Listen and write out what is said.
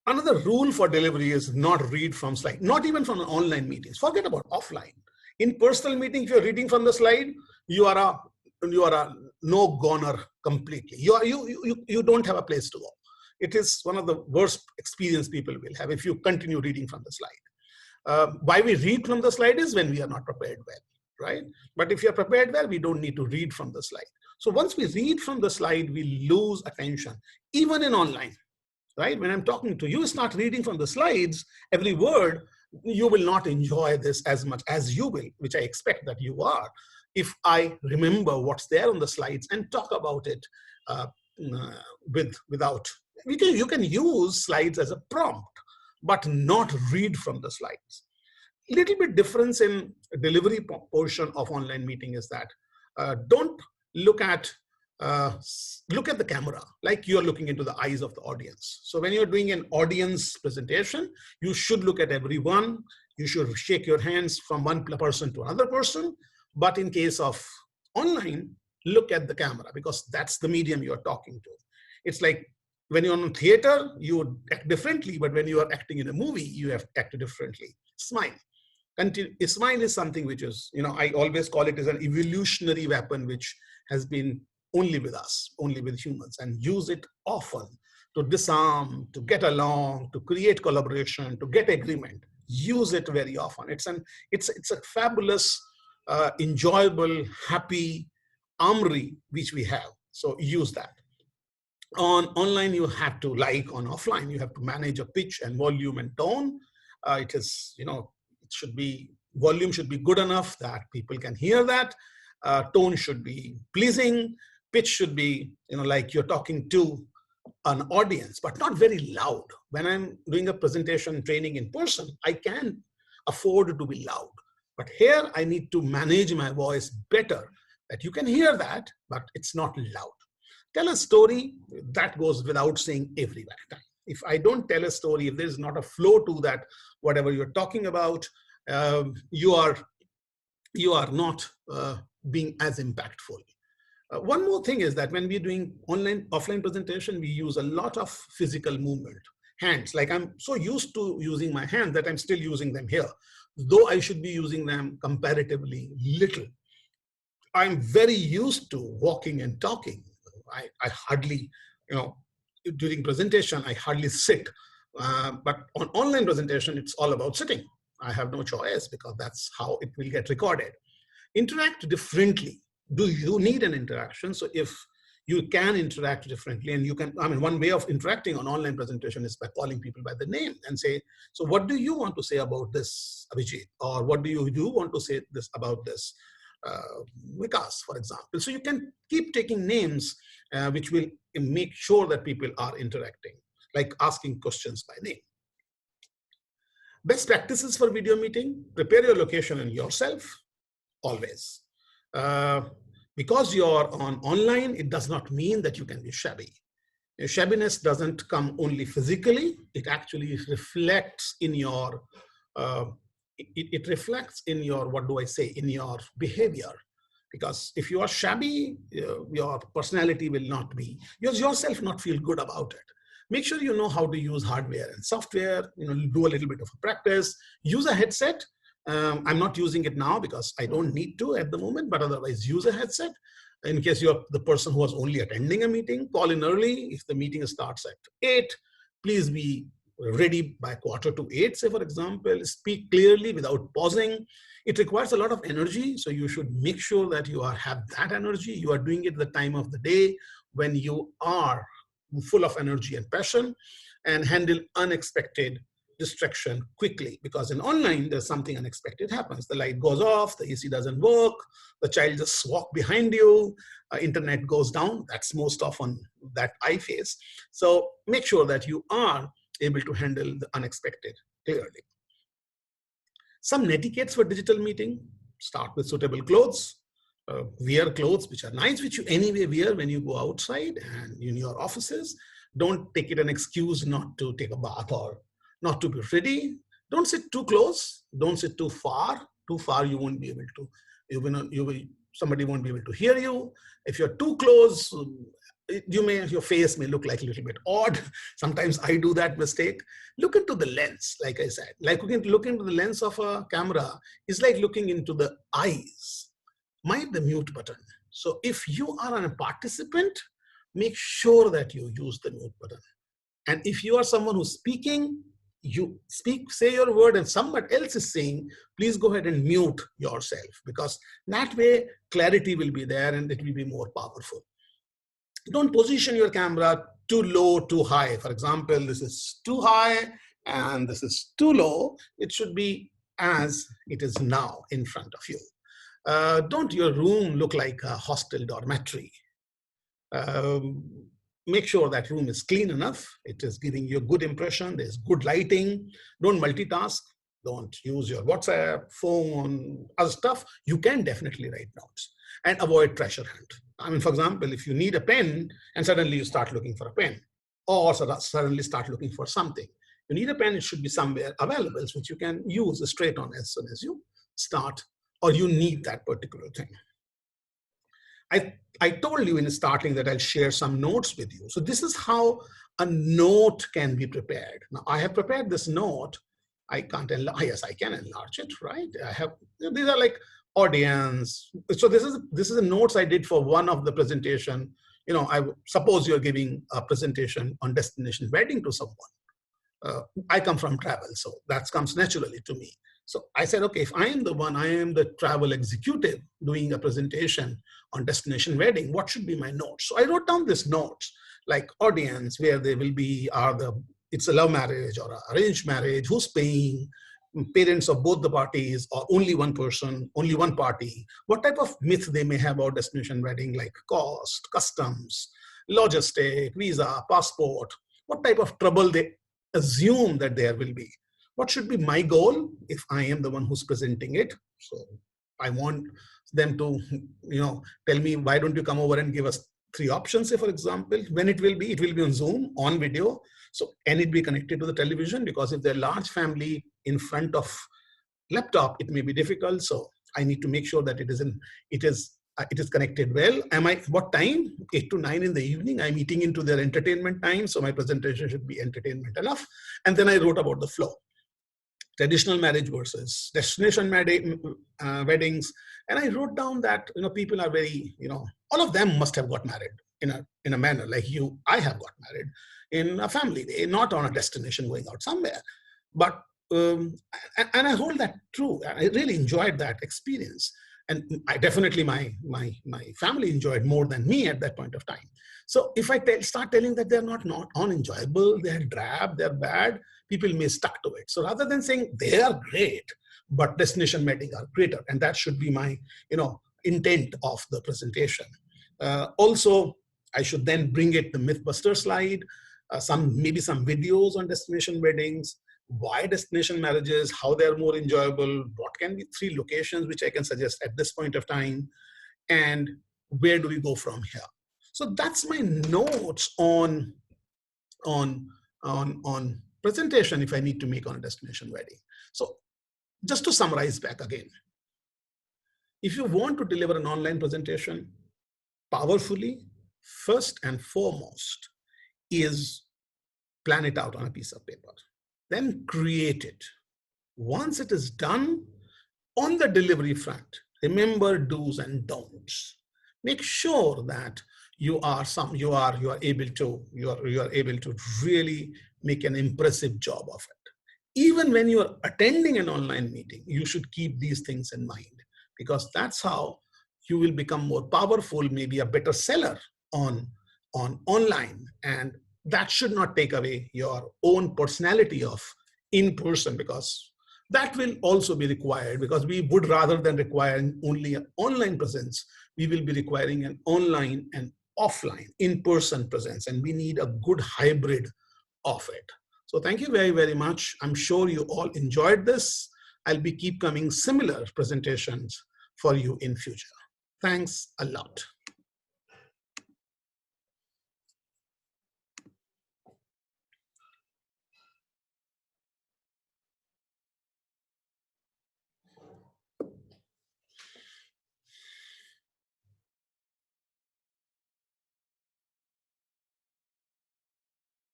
Another rule for delivery is not read from slide, not even from online meetings. Forget about offline. In personal meeting, if you're reading from the slide, you are a no goner completely. You don't have a place to go. It is one of the worst experience people will have if you continue reading from the slide. Why we read from the slide is when we are not prepared well, right? But if you're prepared well, we don't need to read from the slide. So once we read from the slide, we lose attention, even in online, right? When I'm talking to you, start reading from the slides, every word, you will not enjoy this as much as you will, which I expect that you are, if I remember what's there on the slides and talk about it without, you can use slides as a prompt, but not read from the slides. Little bit difference in delivery portion of online meeting is that don't look at the camera like you're looking into the eyes of the audience. So when you're doing an audience presentation, you should look at everyone. You should shake your hands from one person to another person. But in case of online, look at the camera because that's the medium you're talking to. It's like when you're on theater, you act differently, but when you are acting in a movie, you have to act differently. Smile. Smile is something which is, I always call it as an evolutionary weapon, which has been only with us, only with humans, and use it often to disarm, to get along, to create collaboration, to get agreement. Use it very often. It's a fabulous, enjoyable, happy armory which we have. So use that. On online, you have to, like on offline, you have to manage a pitch and volume and tone. It is, volume should be good enough that people can hear that. Tone should be pleasing. Pitch should be, like you're talking to an audience, but not very loud. When I'm doing a presentation training in person, I can afford to be loud. But here I need to manage my voice better, that you can hear that, but it's not loud. Tell a story, that goes without saying every time. If I don't tell a story, if there's not a flow to that, whatever you're talking about, you are not being as impactful. One more thing is that when we're doing offline presentation, we use a lot of physical movement. Hands, like I'm so used to using my hands that I'm still using them here, though I should be using them comparatively little. I'm very used to walking and talking. I hardly, during presentation, I hardly sit. But on online presentation, it's all about sitting. I have no choice because that's how it will get recorded. Interact differently. Do you need an interaction? So if you can interact differently, and you can, one way of interacting on online presentation is by calling people by the name and say, so what do you want to say about this, Abhijit? Or what do you want to say about this, Vikas, for example? So you can keep taking names, which will make sure that people are interacting, like asking questions by name. Best practices for video meeting: prepare your location and yourself, always. Because you're online, it does not mean that you can be shabby. Shabbiness doesn't come only physically, it actually reflects in your, it reflects in your, what do I say, in your behavior. Because if you are shabby, your personality will not be, yourself not feel good about it. Make sure you know how to use hardware and software, do a little bit of a practice, use a headset. I'm not using it now because I don't need to at the moment, but otherwise use a headset. In case you're the person who was only attending a meeting, call in early. If the meeting starts at 8, please be ready by 7:45, say for example. Speak clearly without pausing. It requires a lot of energy, so you should make sure that you have that energy. You are doing it the time of the day when you are full of energy and passion, and handle unexpected distraction quickly, because in online there's something unexpected happens. The light goes off, the AC doesn't work, the child just walk behind you, internet goes down. That's most often that I face. So make sure that you are able to handle the unexpected clearly. Some netiquettes for digital meeting: start with suitable clothes. Wear clothes which are nice, which you anyway wear when you go outside and in your offices. Don't take it an excuse not to take a bath or not to be ready. Don't sit too close. Don't sit too far. Too far, you won't be able to. Somebody won't be able to hear you. If you're too close, your face may look like a little bit odd. Sometimes I do that mistake. Look into the lens, like I said, like look into the lens of a camera is like looking into the eyes. Mind the mute button. So if you are a participant, make sure that you use the mute button. And if you are someone who's speaking, you speak, say your word, and someone else is saying, please go ahead and mute yourself, because that way clarity will be there and it will be more powerful. Don't position your camera too low, too high. For example, this is too high and this is too low. It should be as it is now in front of you. Don't your room look like a hostel dormitory. Make sure that room is clean enough. It is giving you a good impression. There's good lighting. Don't multitask. Don't use your WhatsApp, phone, other stuff. You can definitely write notes and avoid treasure hunt. I mean, for example, if you need a pen and suddenly you start looking for a pen, or suddenly start looking for something, you need a pen, it should be somewhere available, which you can use straight on as soon as you start, or you need that particular thing. I told you in starting that I'll share some notes with you. So this is how a note can be prepared. Now I have prepared this note. I can't enlarge. Yes, I can enlarge it, right? I have, these are like audience. So this is the notes I did for one of the presentation. You know, I suppose you're giving a presentation on destination wedding to someone. I come from travel, so that comes naturally to me. So I said, okay, if I am the travel executive doing a presentation on destination wedding, what should be my notes? So I wrote down these notes, like audience, where they will be, it's a love marriage or an arranged marriage, who's paying, parents of both the parties, or only one person, only one party, what type of myth they may have about destination wedding, like cost, customs, logistic, visa, passport, what type of trouble they assume that there will be. What should be my goal if I am the one who's presenting it? So I want them to, tell me, why don't you come over and give us 3 options, say, for example, when it will be on Zoom, on video. So can it be connected to the television? Because if they're a large family in front of laptop, it may be difficult. So I need to make sure that it is connected well. What time? 8 to 9 in the evening. I'm eating into their entertainment time. So my presentation should be entertainment enough. And then I wrote about the flow. Traditional marriage versus destination weddings. And I wrote down that, people are very, all of them must have got married in a manner like you. I have got married in a family way, not on a destination going out somewhere. But, and I hold that true. I really enjoyed that experience. And I definitely, my family enjoyed more than me at that point of time. So if I start telling that they're not unenjoyable, they're drab, they're bad, people may start to it. So rather than saying they are great, but destination wedding are greater, and that should be my, intent of the presentation. Also, I should then bring it the Mythbuster slide, maybe some videos on destination weddings, why destination marriages, how they're more enjoyable, what can be 3 locations which I can suggest at this point of time, and where do we go from here. So that's my notes on presentation if I need to make on a destination wedding. So just to summarize back again, if you want to deliver an online presentation powerfully, first and foremost is plan it out on a piece of paper. Then create it. Once it is done, on the delivery front, remember do's and don'ts. Make sure that you are able to really make an impressive job of it. Even when you are attending an online meeting, you should keep these things in mind, because that's how you will become more powerful, maybe a better seller on online. And that should not take away your own personality of in-person, because that will also be required, because we would, rather than requiring only an online presence, we will be requiring an online and offline in-person presence, and we need a good hybrid of it. So thank you very, very much. I'm sure you all enjoyed this. I'll be keep coming similar presentations for you in future. Thanks a lot.